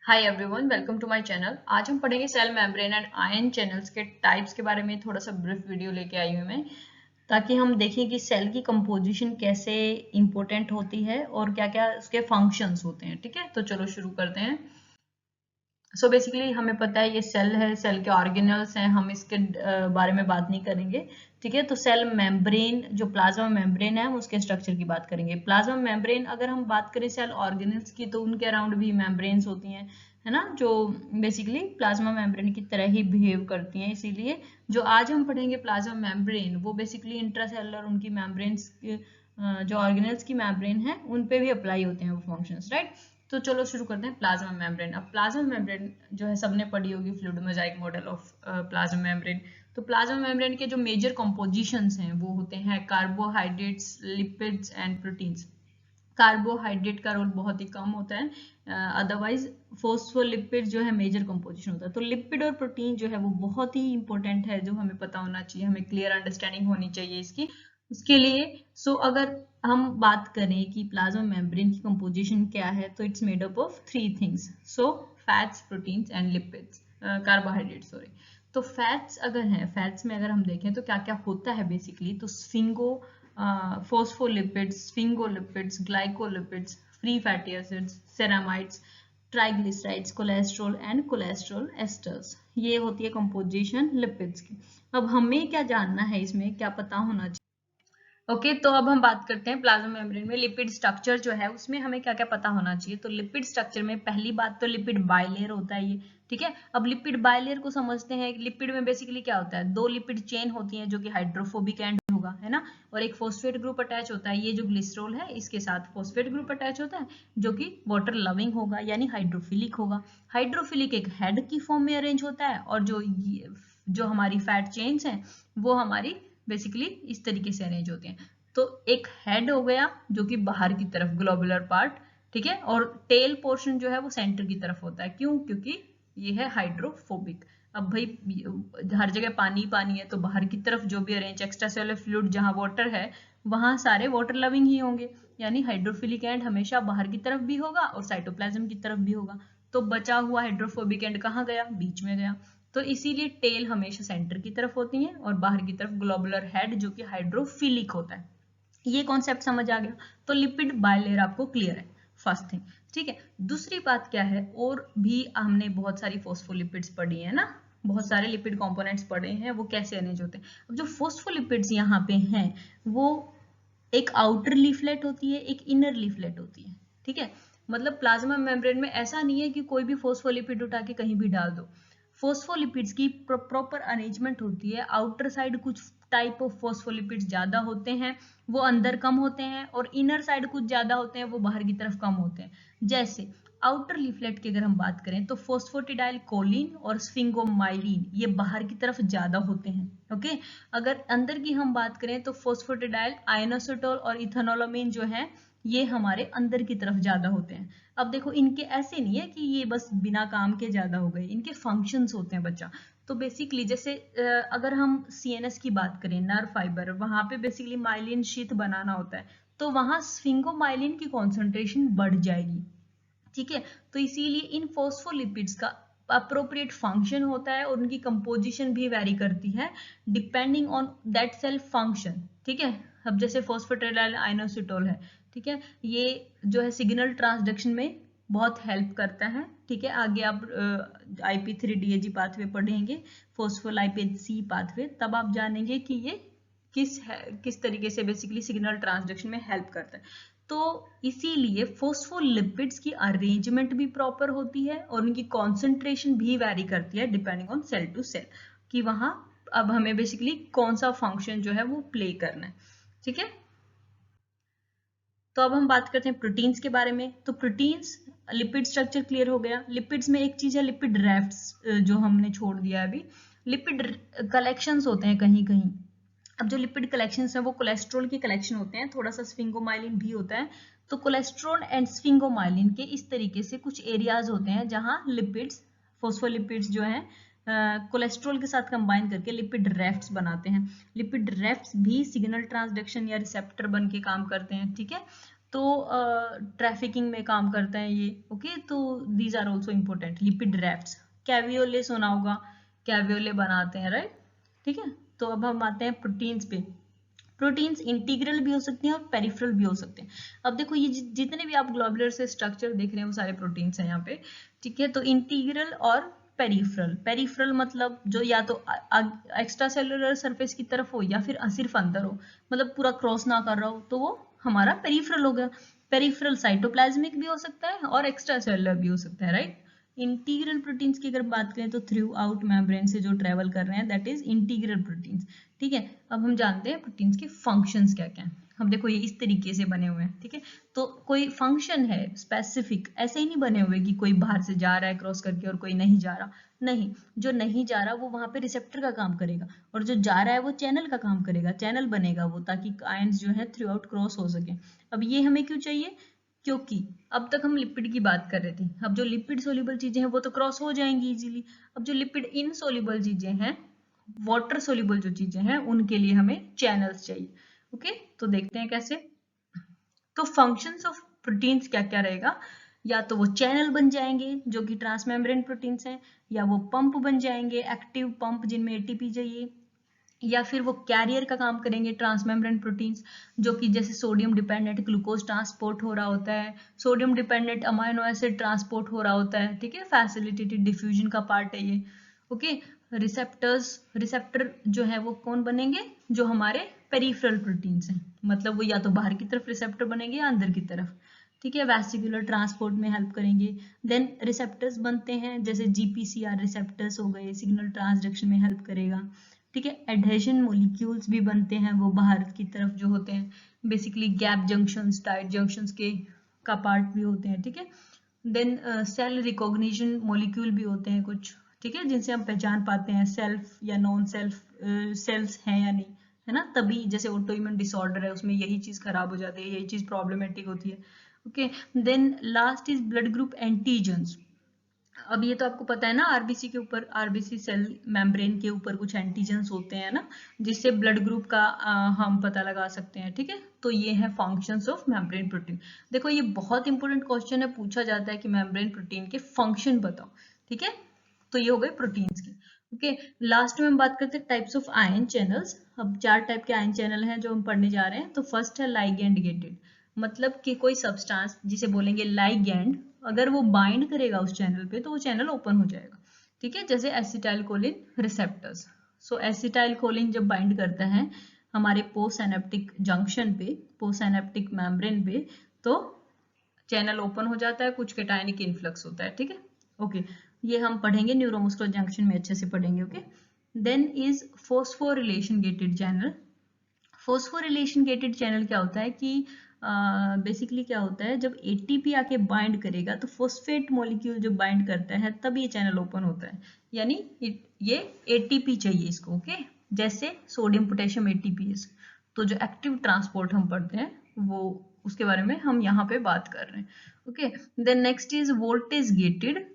Hi everyone, welcome to my channel. आज हम पढ़ेंगे cell membrane and ion channels के टाइप्स के बारे में। थोड़ा सा ब्रीफ वीडियो लेके आई हूँ मैं, ताकि हम देखें कि सेल की कंपोजिशन कैसे इंपॉर्टेंट होती है और क्या क्या उसके फंक्शंस होते हैं। ठीक है, तो चलो शुरू करते हैं। सो बेसिकली हमें पता है ये सेल है, सेल के ऑर्गेनल्स हैं, हम इसके बारे में बात नहीं करेंगे। ठीक है, तो सेल मेम्ब्रेन, जो प्लाज्मा मेम्ब्रेन है, उसके स्ट्रक्चर की बात करेंगे। प्लाज्मा मेम्ब्रेन अगर हम बात करें सेल ऑर्गेनल्स की, तो उनके अराउंड भी मेम्ब्रेन्स होती हैं, है ना, जो बेसिकली प्लाज्मा मेम्ब्रेन की तरह ही बिहेव करती हैं। इसीलिए जो आज हम पढ़ेंगे प्लाज्मा मेम्ब्रेन, वो बेसिकली इंट्रासेलुलर उनकी मेम्ब्रेन्स, जो ऑर्गेनल्स की मेम्ब्रेन है, उन पे भी अप्लाई होते हैं वो फंक्शंस, राइट। तो चलो शुरू करते हैं प्लाज्मा मेम्ब्रेन। अब प्लाज्मा मेम्ब्रेन जो है सबने पढ़ी होगी, fluid Mosaic model of plasma membrane. तो प्लाज्मा मेम्ब्रेन के जो मेजर कंपोजिशंस हैं वो होते हैं carbohydrates, lipids and proteins. Carbohydrate का रोल बहुत ही कम होता है, अदरवाइज फोस्फोलिपिड जो है मेजर कंपोजिशन होता है। तो लिपिड और प्रोटीन जो है वो बहुत ही इंपॉर्टेंट है, जो हमें पता होना चाहिए, हमें क्लियर अंडरस्टैंडिंग होनी चाहिए इसकी, उसके लिए। अगर हम बात करें कि प्लाज्मा मेम्ब्रेन की कंपोजिशन क्या है, तो it's made up of three things. Fats, proteins and lipids, carbohydrate, sorry. तो फैट्स अगर हैं, फैट्स में अगर हम देखें तो क्या क्या होता है बेसिकली, तो sphingo phospholipids, sphingolipids, glycolipids, free fatty acids, ceramides, triglycerides, cholesterol and cholesterol asters, ये होती है कंपोजिशन लिपिड्स की। अब हमें क्या जानना है, इसमें क्या पता होना चाहिए। ओके, तो अब हम बात करते हैं प्लाज्मा मेम्ब्रेन में लिपिड स्ट्रक्चर जो है उसमें हमें क्या क्या पता होना चाहिए। तो लिपिड स्ट्रक्चर में पहली बात तो लिपिड बाइलेयर होता है ये। ठीक है, अब लिपिड बाइलेयर को समझते हैं। लिपिड में बेसिकली क्या होता है, दो लिपिड चेन होती हैं जो कि हाइड्रोफोबिक एंड होगा, है ना, और एक फॉस्फेट ग्रुप अटैच होता है। ये जो ग्लिसरॉल है इसके साथ फॉस्फेट ग्रुप अटैच होता है, जो कि वाटर लविंग होगा, यानी हाइड्रोफिलिक होगा। हाइड्रोफिलिक एक हेड की फॉर्म में अरेंज होता है, और जो हमारी फैट चेन्स हैं वो हमारी बेसिकली इस तरीके से अरेंज होते हैं। तो एक हेड हो गया जो कि बाहर की तरफ, ग्लोबुलर पार्ट, ठीक है, और टेल पोर्शन जो है वो सेंटर की तरफ होता है। क्यों? क्योंकि ये है हाइड्रोफोबिक। अब भाई हर जगह पानी पानी है, तो बाहर की तरफ जो भी अरेंज एक्स्ट्रा सेलुलर फ्लूइड जहां वाटर है, वहां सारे वाटर लविंग ही होंगे, यानी हाइड्रोफिलिक एंड हमेशा बाहर की तरफ भी होगा और साइटोप्लाज्म की तरफ भी होगा। तो बचा हुआ हाइड्रोफोबिक एंड कहाँ गया? बीच में गया। तो इसीलिए टेल हमेशा सेंटर की तरफ होती है और बाहर की तरफ ग्लोबुलर हेड जो कि हाइड्रोफिलिक होता है। ये कॉन्सेप्ट समझ आ गया। तो लिपिड बायलेयर आपको क्लियर है, फर्स्ट थिंग। ठीक है, दूसरी बात क्या है, और भी हमने बहुत सारी फोस्फोलिपिड्स पढ़ी है ना, बहुत सारे लिपिड कंपोनेंट्स पढ़े हैं, वो कैसे अरेंज होते हैं। अब जो फोस्फोलिपिड्स यहाँ पे हैं, वो एक आउटर लीफलेट होती है, एक इनर लीफलेट होती है। ठीक है, मतलब प्लाज्मा मेम्ब्रेन में ऐसा नहीं है कि कोई भी फोस्फोलिपिड उठा के कहीं भी डाल दो। फोस्फोलिपिड्स की प्रॉपर अरेंजमेंट होती है। आउटर साइड कुछ टाइप ऑफ फोस्फोलिपिड्स ज्यादा होते हैं, वो अंदर कम होते हैं, और इनर साइड कुछ ज्यादा होते हैं, वो बाहर की तरफ कम होते हैं। जैसे आउटर लीफलेट की अगर हम बात करें, तो फोस्फोटिडाइल कोलिन और स्फिंगोमाइलिन ये बाहर की तरफ ज्यादा होते हैं। ओके, अगर अंदर की हम बात करें, तो फोस्फोटिडाइल, आइनोसिटोल और इथेनोलामीन जो है, ये हमारे अंदर की तरफ ज्यादा होते हैं। अब देखो, इनके ऐसे नहीं है कि ये बस बिना काम के ज्यादा हो गए, इनके फंक्शंस होते हैं बच्चा। तो बेसिकली जैसे अगर हम सीएनएस की बात करें, नर्व फाइबर, वहां पे बेसिकली माइलिन शीथ बनाना होता है, तो वहां स्फिंगोमाइलिन की कॉन्सेंट्रेशन बढ़ जाएगी। ठीक है, तो इसीलिए इन फोस्फोलिपिड्स का अप्रोप्रिएट फंक्शन होता है, और उनकी कंपोजिशन भी वेरी करती है depending on that cell function. ठीक है, अब जैसे फॉस्फेटिडाइल आइनोसिटोल है, ठीक है, ये जो है सिग्नल ट्रांसडक्शन में बहुत हेल्प करता है। ठीक है, आगे आप IP3DAG पाथवे पढ़ेंगे, फोस्फोलाइपेज सी पाथवे, तब आप जानेंगे कि ये किस तरीके से बेसिकली सिग्नल ट्रांसडक्शन में हेल्प करता है। तो इसीलिए फोस्फोलिपिड्स की अरेंजमेंट भी प्रॉपर होती है, और उनकी कॉन्सेंट्रेशन भी वैरी करती है depending on cell to cell, कि वहां अब हमें बेसिकली कौन सा फंक्शन जो है वो प्ले करना है। ठीक है, तो अब हम बात करते हैं प्रोटीन्स के बारे में। तो प्रोटीन्स, लिपिड स्ट्रक्चर क्लियर हो गया। लिपिड्स में एक चीज है लिपिड राफ्ट्स, जो हमने छोड़ दिया अभी। लिपिड कलेक्शंस होते हैं कहीं कहीं। अब जो लिपिड कलेक्शंस हैं वो कोलेस्ट्रॉल के कलेक्शन होते हैं, थोड़ा सा स्फिंगोमाइलिन भी होता है। तो कोलेस्ट्रॉल एंड स्फिंगोमाइलिन के इस तरीके से कुछ एरियाज होते हैं जहां लिपिड्स, फोस्फोलिपिड्स जो हैं, कोलेस्ट्रॉल के साथ कंबाइन करके लिपिड राफ्ट्स बनाते हैं। लिपिड राफ्ट्स भी सिग्नल ट्रांसडक्शन या रिसेप्टर बन के काम करते हैं। ठीक है, तो ट्रैफिकिंग में काम करता है ये। ओके, तो these are also important. Lipid rafts, caveolae सुना होगा, कैवियोले बनाते हैं, राइट। ठीक है, तो अब हम आते हैं प्रोटीन्स पे। प्रोटीन्स इंटीग्रल भी हो सकते हैं और पेरिफेरल भी हो सकते हैं। अब देखो ये जितने भी आप ग्लोबुलर से स्ट्रक्चर देख रहे हैं वो सारे प्रोटीन्स हैं यहाँ पे। ठीक है, तो इंटीग्रल और पेरिफेरल। पेरिफेरल मतलब जो या तो एक्स्ट्रा सेलुलर सरफेस की तरफ हो या फिर सिर्फ अंदर हो, मतलब पूरा क्रॉस ना कर रहा हो, तो वो हमारा पेरिफेरल हो गया। पेरिफेरल साइटोप्लाज्मिक भी हो सकता है और एक्स्ट्रा सेलुलर भी हो सकता है, राइट। इंटीग्रल प्रोटीन्स की अगर बात करें तो थ्रू आउट मेम्ब्रेन से जो ट्रेवल कर रहे हैं, दैट इज इंटीग्रल प्रोटीन्स। ठीक है, अब हम जानते हैं प्रोटीन्स के फंक्शंस क्या क्या हैं। हम देखो ये इस तरीके से बने हुए हैं। ठीक है, तो कोई फंक्शन है स्पेसिफिक, ऐसे ही नहीं बने हुए कि कोई बाहर से जा रहा है क्रॉस करके और कोई नहीं जा रहा। नहीं, जो नहीं जा रहा वो वहां पे रिसेप्टर का काम करेगा, और जो जा रहा है वो चैनल का काम करेगा, चैनल बनेगा वो, ताकि आयंस जो है थ्रू आउट क्रॉस हो सके। अब ये हमें क्यों चाहिए? क्योंकि अब तक हम लिपिड की बात कर रहे थे, अब जो लिपिड सोल्यूबल चीजें हैं वो तो क्रॉस हो जाएंगी इजीली। अब जो लिपिड इनसोल्यूबल चीजें हैं, वाटर सोल्यूबल जो चीजें हैं, उनके लिए हमें चैनल्स चाहिए। ओके, तो देखते हैं कैसे। तो फंक्शंस ऑफ प्रोटीन्स क्या क्या रहेगा? या तो वो चैनल बन जाएंगे जो कि ट्रांसमेम्ब्रेन प्रोटीन्स हैं, या वो पंप बन जाएंगे, एक्टिव पंप जिनमें एटीपी चाहिए, या फिर वो कैरियर का काम करेंगे ट्रांसमेम्ब्रेन प्रोटीन्स, जो कि जैसे सोडियम डिपेंडेंट ग्लूकोज ट्रांसपोर्ट हो रहा होता है, sodium dependent amino acid transport हो रहा होता है। ठीक है, फैसिलिटेटेड डिफ्यूजन का पार्ट है ये। ओके, रिसेप्टर जो है वो कौन बनेंगे? जो हमारे पेरिफेरल प्रोटीन्स हैं, मतलब वो या तो बाहर की तरफ रिसेप्टर बनेंगे या अंदर की तरफ। ठीक है, वेसिकुलर ट्रांसपोर्ट में हेल्प करेंगे। देन रिसेप्टर्स बनते हैं, जैसे जीपीसीआर रिसेप्टर्स हो गए, सिग्नल ट्रांसडक्शन में हेल्प करेगा। ठीक है, एडहेशन मॉलिक्यूल्स भी बनते हैं, वो बाहर की तरफ जो होते हैं, basically gap junctions, tight junctions के का पार्ट भी होते हैं। ठीक है, देन सेल रिकॉग्निशन मॉलिक्यूल भी होते हैं कुछ, ठीक है, जिनसे हम पहचान पाते हैं सेल्फ या नॉन सेल्फ सेल्स हैं या नहीं, है ना। तभी जैसे ऑटोइम्यून डिसऑर्डर है, उसमें यही चीज खराब हो जाती है, यही चीज प्रॉब्लमेटिक होती है। Okay, then last is blood group antigens. अब ये तो आपको पता है ना, आरबीसी के ऊपर, आरबीसी सेल मेम्ब्रेन के ऊपर कुछ एंटीजेंस होते हैं ना, जिससे ब्लड ग्रुप का हम पता लगा सकते हैं। ठीक है, तो ये है फंक्शंस ऑफ मेम्ब्रेन प्रोटीन। देखो ये बहुत इंपॉर्टेंट क्वेश्चन है, पूछा जाता है कि मेम्ब्रेन प्रोटीन के फंक्शन बताओ। ठीक है, तो ये हो गए प्रोटीन्स की। ओके, लास्ट में हम बात करते हैं टाइप्स ऑफ आयन चैनल्स। अब 4 टाइप के आयन चैनल हैं जो हम पढ़ने जा रहे हैं। तो फर्स्ट है लाइगैंड गेटेड, मतलब कि कोई सब्सटेंस जिसे बोलेंगे लाइगैंड, अगर वो बाइंड करेगा उस चैनल पे तो वो चैनल ओपन हो जाएगा। ठीक है, जैसे एसिटाइल कोलिन रिसेप्टर्स। सो एसिटाइल कोलिन जब बाइंड करता है हमारे पोस्ट सिनेप्टिक जंक्शन पे, पोस्ट सिनेप्टिक मेम्ब्रेन पे, तो चैनल ओपन हो जाता है, कुछ कैटायनिक इन्फ्लक्स होता है। ठीक है, ओके, ये हम पढ़ेंगे न्यूरोमस्कुलर जंक्शन में, अच्छे से पढ़ेंगे। Okay, then is phosphorylation gated channel. Phosphorylation gated channel क्या होता है कि बेसिकली क्या होता है, जब एटीपी आके बाइंड करेगा तो फोस्फेट मॉलिक्यूल जब बाइंड करता है तब ये चैनल ओपन होता है, यानी ये एटीपी चाहिए इसको। ओके, जैसे सोडियम पोटेशियम एटीपीएस। तो जो एक्टिव ट्रांसपोर्ट हम पढ़ते हैं वो, उसके बारे में हम यहाँ पे बात कर रहे हैं। Okay, then next is voltage gated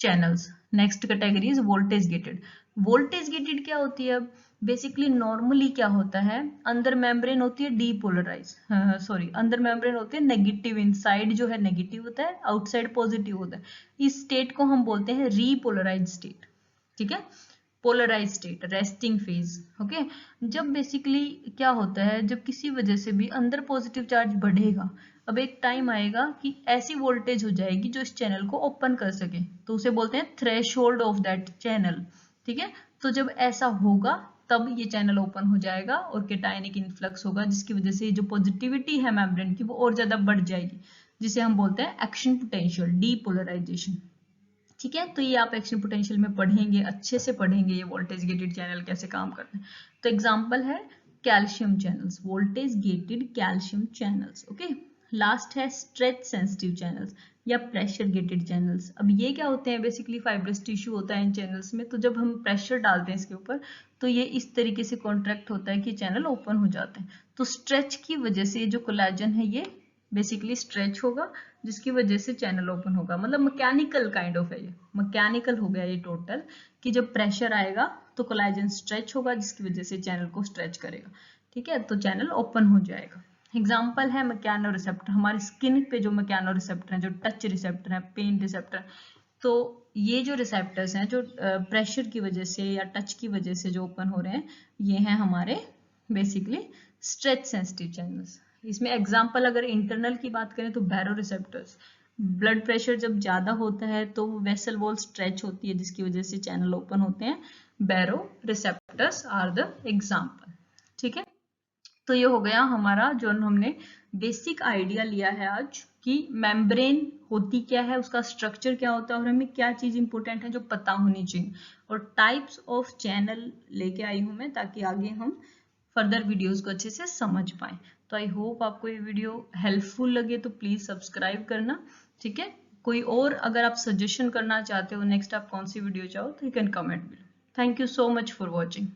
channels. Next category is voltage gated. Voltage gated क्या होती है? अब बेसिकली नॉर्मली क्या होता है, अंदर मेम्ब्रेन होती है डीपोलराइज, सॉरी अंदर मेम्ब्रेन होती है नेगेटिव, इनसाइड जो है नेगेटिव होता है, आउटसाइड पॉजिटिव होता है। इस स्टेट को हम बोलते हैं रीपोलराइज स्टेट। ठीक है, polarize state, resting phase. Okay, जब बेसिकली क्या होता है, जब किसी वजह से भी अंदर पॉजिटिव चार्ज बढ़ेगा, अब एक टाइम आएगा कि ऐसी वोल्टेज हो जाएगी जो इस चैनल को ओपन कर सके, तो उसे बोलते हैं थ्रेशोल्ड ऑफ दैट चैनल। ठीक है, तो जब ऐसा होगा तब ये चैनल ओपन हो जाएगा और कैटायनिक इन्फ्लक्स होगा, जिसकी वजह से जो पॉजिटिविटी है मेम्ब्रेन की वो और ज्यादा बढ़ जाएगी, जिसे हम बोलते हैं एक्शन पोटेंशियल, डीपोलराइजेशन। ठीक है, तो ये आप एक्शन पोटेंशियल में पढ़ेंगे, अच्छे से पढ़ेंगे ये वोल्टेज गेटेड चैनल कैसे काम करते हैं। तो एग्जांपल है calcium channels, voltage gated calcium channels. Okay, last है स्ट्रेच सेंसिटिव चैनल्स या प्रेशर गेटेड चैनल्स। अब ये क्या होते हैं, बेसिकली फाइब्रस टिश्यू होता है इन चैनल्स में, तो जब हम प्रेशर डालते हैं इसके ऊपर तो ये इस तरीके से कॉन्ट्रैक्ट होता है कि चैनल ओपन हो जाते हैं। तो स्ट्रेच की वजह से जो कोलेजन है ये बेसिकली स्ट्रेच होगा, जिसकी वजह से चैनल ओपन होगा। मतलब मैकेनिकल काइंड ऑफ है, ये मैकेनिकल हो गया ये टोटल, कि जब प्रेशर आएगा तो कोलेजन स्ट्रेच होगा, जिसकी वजह से चैनल को स्ट्रेच करेगा। ठीक है, तो चैनल ओपन हो जाएगा। एग्जाम्पल है मैकेनो रिसेप्टर, हमारी स्किन पे जो मैकेनो रिसेप्टर हैं, जो टच रिसेप्टर हैं, पेन रिसेप्टर, तो ये जो रिसेप्टर्स हैं जो प्रेशर की वजह से या टच की वजह से जो ओपन हो रहे हैं, ये हैं हमारे बेसिकली स्ट्रेच सेंसिटिव चैनल्स। इसमें एग्जाम्पल अगर इंटरनल की बात करें तो बैरो रिसेप्टर्स, ब्लड प्रेशर जब ज्यादा होता है तो वेसल वॉल स्ट्रेच होती है जिसकी वजह से चैनल ओपन होते हैं, बैरो रिसेप्टर्स आर द एग्जाम्पल। ठीक है, तो ये हो गया हमारा जो हमने बेसिक आइडिया लिया है आज कि मेम्ब्रेन होती क्या है, उसका स्ट्रक्चर क्या होता है और हमें क्या चीज इंपॉर्टेंट है जो पता होनी चाहिए, और टाइप्स ऑफ चैनल लेके आई हूं मैं ताकि आगे हम फर्दर वीडियोस को अच्छे से समझ पाए। तो आई होप आपको ये वीडियो हेल्पफुल लगे, तो प्लीज सब्सक्राइब करना। ठीक है, कोई और अगर आप सजेशन करना चाहते हो नेक्स्ट आप कौन सी वीडियो चाहो तो you can comment below. Thank you so much for watching.